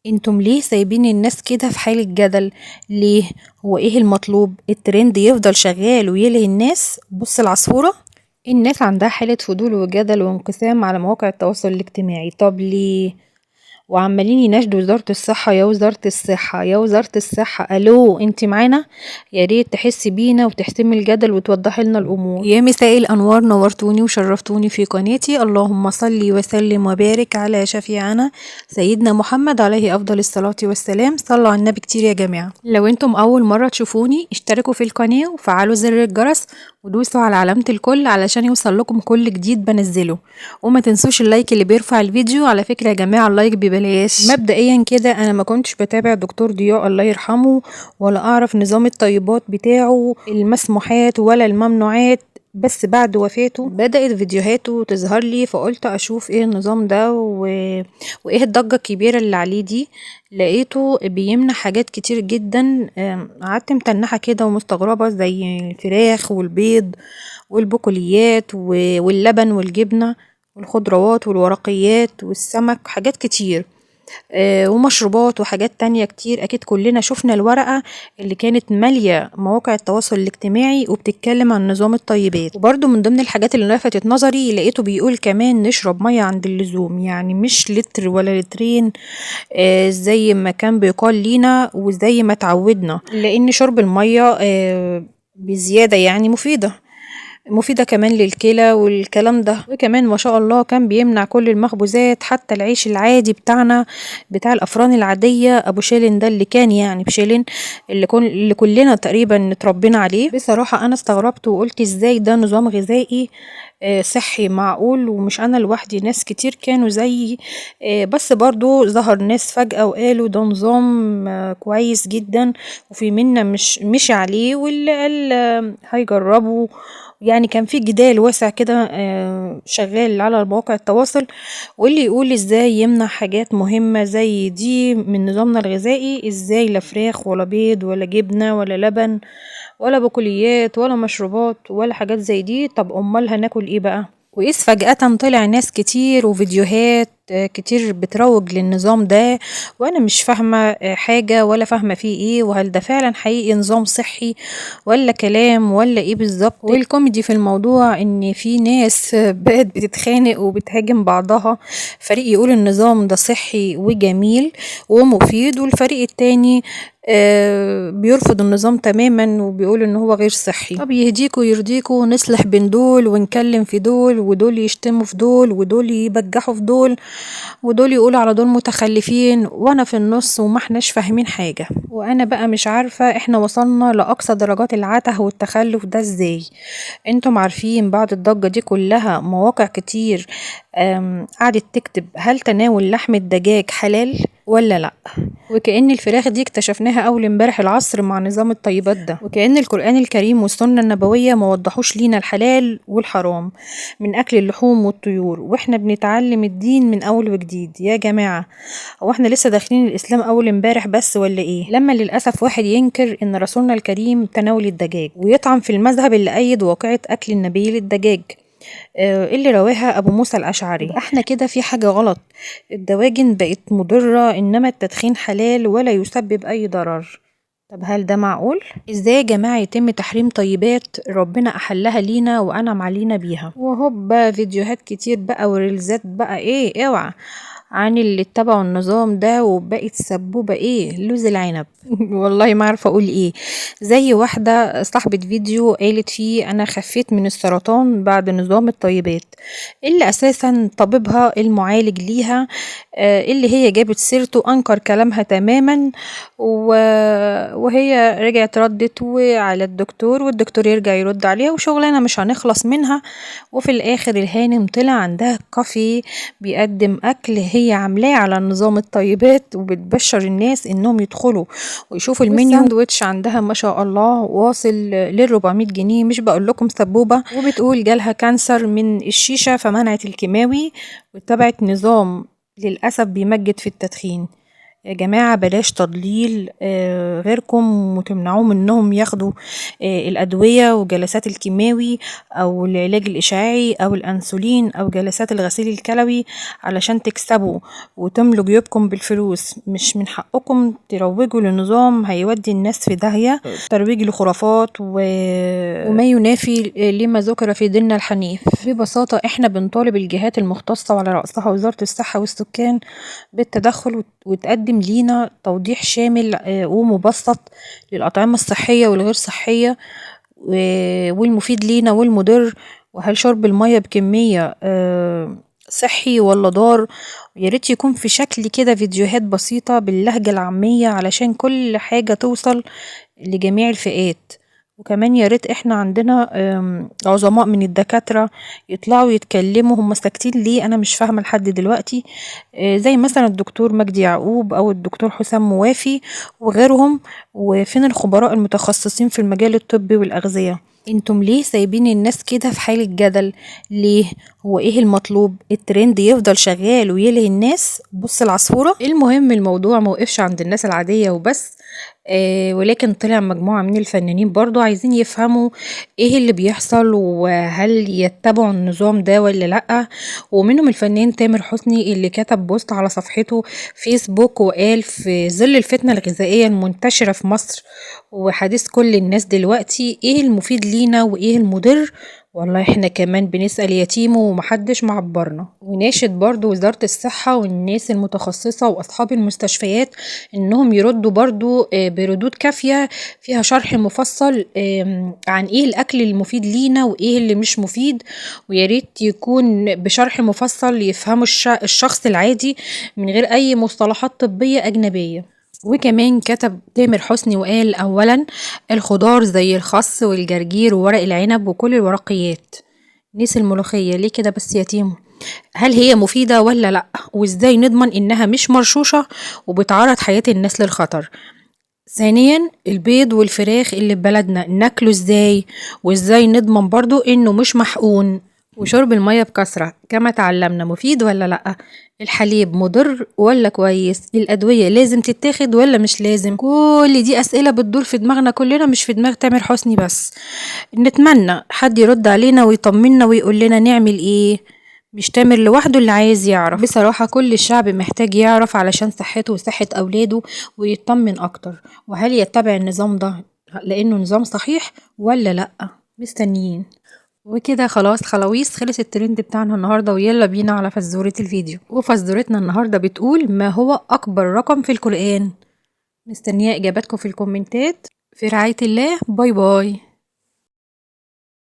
انتم ليه سايبين الناس كده في حالة جدل؟ ليه؟ هو ايه المطلوب؟ الترند يفضل شغال ويلهي الناس؟ بص العصفورة، الناس عندها حالة فضول وجدل وانقسام على مواقع التواصل الاجتماعي. طب ليه؟ وعمالين يناشدوا وزارة الصحة، يا وزارة الصحة يا وزارة الصحة، الو انت معانا؟ يا ريت تحسي بينا وتحسمي الجدل وتوضحي لنا الامور. يا مساء الانوار، نورتوني وشرفتوني في قناتي. اللهم صل وسلم وبارك على شفيعنا سيدنا محمد عليه افضل الصلاة والسلام. صلوا على النبي كتير يا جماعة. لو انتم اول مرة تشوفوني اشتركوا في القناة وفعلوا زر الجرس ودوسوا على علامة الكل علشان يوصل لكم كل جديد بنزله، وما تنسوش اللايك اللي بيرفع الفيديو. على فكرة يا جماعة اللايك ببلاش. مبدئيا كده انا ما كنتش بتابع دكتور ضياء الله يرحمه، ولا اعرف نظام الطيبات بتاعه، المسموحات ولا الممنوعات، بس بعد وفاته بدأت فيديوهاته تظهر لي، فقلت اشوف ايه النظام ده وايه الضجة الكبيرة اللي عليه دي. لقيته بيمنع حاجات كتير جدا. قعدت متنحة كده ومستغربة، زي الفراخ والبيض والبقوليات واللبن والجبنة والخضروات والورقيات والسمك، حاجات كتير. ومشروبات وحاجات تانية كتير. أكيد كلنا شفنا الورقة اللي كانت مالية مواقع التواصل الاجتماعي وبتتكلم عن نظام الطيبات. وبرضو من ضمن الحاجات اللي لفتت نظري لقيته بيقول كمان نشرب مية عند اللزوم، يعني مش لتر ولا لترين زي ما كان بيقال لينا وزي ما تعودنا، لأن شرب المية بزيادة يعني مفيدة كمان للكلى والكلام ده. وكمان ما شاء الله كان بيمنع كل المخبوزات، حتى العيش العادي بتاعنا بتاع الأفران العادية أبو شيلين ده، اللي كان يعني بشيلين، اللي كلنا تقريبا اتربينا عليه. بصراحة أنا استغربت وقلت ازاي ده نظام غذائي صحي معقول؟ ومش أنا لوحدي، ناس كتير كانوا زيي. بس برضو ظهر ناس فجأة وقالوا ده نظام كويس جدا، وفي منا مش مشي عليه، واللي قال هيجربوا. يعني كان في جدال واسع كده شغال على مواقع التواصل، واللي يقول ازاي يمنع حاجات مهمة زي دي من نظامنا الغذائي، ازاي لا فراخ ولا بيض ولا جبنة ولا لبن ولا بقوليات ولا مشروبات ولا حاجات زي دي. طب امال هناكل ايه بقى؟ وإذ فجأة طلع ناس كتير وفيديوهات كتير بتروج للنظام ده، وأنا مش فاهمة حاجة ولا فاهمة فيه ايه، وهل ده فعلا حقيقي نظام صحي ولا كلام ولا ايه بالظبط. والكوميدي في الموضوع ان في ناس بقت بتتخانق وبتهاجم بعضها، فريق يقول النظام ده صحي وجميل ومفيد، والفريق التاني بيرفض النظام تماما وبيقول ان هو غير صحي. طب يهديكوا يرضيكوا نصلح بين دول ونكلم في دول، ودول يشتموا في دول، ودول يبجحوا في دول، ودول يقولوا على دول متخلفين، وانا في النص وما احناش فاهمين حاجة. وانا بقى مش عارفة احنا وصلنا لاقصى درجات العته والتخلف ده ازاي. انتم عارفين بعد الضجة دي كلها مواقع كتير قعدت تكتب هل تناول لحم الدجاج حلال ولا لا، وكأن الفراخ دي اكتشفناها أول امبارح العصر مع نظام الطيبات ده، وكأن القرآن الكريم والسنة النبوية ما وضحوش لينا الحلال والحرام من أكل اللحوم والطيور، واحنا بنتعلم الدين من أول وجديد. يا جماعة هو احنا لسه داخلين الإسلام أول امبارح بس ولا إيه؟ لما للأسف واحد ينكر إن رسولنا الكريم تناول الدجاج ويطعن في المذهب اللي أيد واقعة أكل النبي للدجاج اللي رواها أبو موسى الأشعري، احنا كده في حاجة غلط. الدواجن بقت مضرة، إنما التدخين حلال ولا يسبب أي ضرر. طب هل ده معقول؟ ازاي يا جماعة يتم تحريم طيبات ربنا أحلها لينا وأنعم علينا بيها؟ وهوب بقى فيديوهات كتير بقى وريلزات بقى ايه اوعى عن اللي اتبعوا النظام ده، وبقت سبوبة ايه لوز العنب والله ما عارفة اقول ايه. زي واحدة صاحبة فيديو قالت فيه انا خفيت من السرطان بعد نظام الطيبات، اللي اساسا طبيبها المعالج ليها اللي هي جابت سيرته انكر كلامها تماما، وهي رجعت ردت وعلى الدكتور، والدكتور يرجع يرد عليها، وشغلانة مش هنخلص منها. وفي الاخر الهانم طلع عندها كافيه بيقدم اكل هي عاملاه على نظام الطيبات، وبتبشر الناس انهم يدخلوا ويشوفوا المنيو. الساندوتش عندها ما شاء الله واصل ل400 جنيه، مش بقول لكم سبوبة. وبتقول جالها كانسر من الشيشة فمنعت الكيماوي واتبعت نظام للأسف بيمجد في التدخين. يا جماعة بلاش تضليل غيركم وتمنعوهم انهم ياخدوا الأدوية وجلسات الكيماوي أو العلاج الإشعاعي أو الأنسولين أو جلسات الغسيل الكلوي علشان تكسبوا وتملوا جيوبكم بالفلوس. مش من حقكم تروجوا لنظام هيودي الناس في داهية، ترويج لخرافات وما ينافي لما ذكر في ديننا الحنيف. ببساطة احنا بنطالب الجهات المختصة وعلى رأسها وزارة الصحة والسكان بالتدخل وتقدم لينا توضيح شامل ومبسط للأطعمة الصحية والغير صحية والمفيد لينا والمضر، وهل شرب المية بكمية صحي ولا ضار. وياريت يكون في شكل كده فيديوهات بسيطة باللهجة العامية علشان كل حاجة توصل لجميع الفئات. وكمان ياريت احنا عندنا عظماء من الدكاترة يطلعوا يتكلموا، هم ساكتين ليه انا مش فاهمة لحد دلوقتي، زي مثلا الدكتور مجدي يعقوب او الدكتور حسام موافي وغيرهم. وفين الخبراء المتخصصين في المجال الطبي والأغذية؟ انتم ليه سايبين الناس كده في حالة جدل؟ ليه؟ هو ايه المطلوب؟ الترند يفضل شغال ويلهي الناس؟ بص العصفورة. المهم الموضوع موقفش عند الناس العادية وبس، ولكن طلع مجموعة من الفنانين برضو عايزين يفهموا ايه اللي بيحصل وهل يتبعوا النظام ده ولا لأ. ومنهم الفنان تامر حسني اللي كتب بوست على صفحته فيسبوك وقال في ظل الفتنة الغذائية المنتشرة في مصر وحديث كل الناس دلوقتي، ايه المفيد لينا وايه المضر؟ والله احنا كمان بنسأل يتيم ومحدش معبرنا. وناشد برضو وزارة الصحة والناس المتخصصة واصحاب المستشفيات انهم يردوا برضو بردود كافية فيها شرح مفصل عن ايه الاكل المفيد لينا وايه اللي مش مفيد، وياريت يكون بشرح مفصل يفهموا الشخص العادي من غير اي مصطلحات طبية اجنبية. وكمان كتب تامر حسني وقال اولا الخضار زي الخس والجرجير وورق العنب وكل الورقيات. نسي الملوخية ليه كده بس يتيم؟ هل هي مفيدة ولا لأ؟ وازاي نضمن انها مش مرشوشة وبتعرض حياة الناس للخطر؟ ثانيا البيض والفراخ اللي ببلدنا ناكله ازاي؟ وازاي نضمن برضو انه مش محقون؟ وشرب المية بكثرة كما تعلمنا مفيد ولا لأ؟ الحليب مضر ولا كويس؟ الأدوية لازم تتاخد ولا مش لازم؟ كل دي أسئلة بتدور في دماغنا كلنا مش في دماغ تامر حسني بس. نتمنى حد يرد علينا ويطمنا ويقول لنا نعمل ايه، مش تامر لوحده اللي عايز يعرف. بصراحة كل الشعب محتاج يعرف علشان صحته وصحة أولاده ويطمن أكتر، وهل يتبع النظام ده لأنه نظام صحيح ولا لأ؟ مستنيين. وكده خلاص خلص الترند بتاعنا النهاردة، ويلا بينا على فزورة الفيديو. وفزورتنا النهاردة بتقول ما هو أكبر رقم في القرآن؟ مستنية إجاباتكم في الكومنتات. في رعاية الله، باي باي.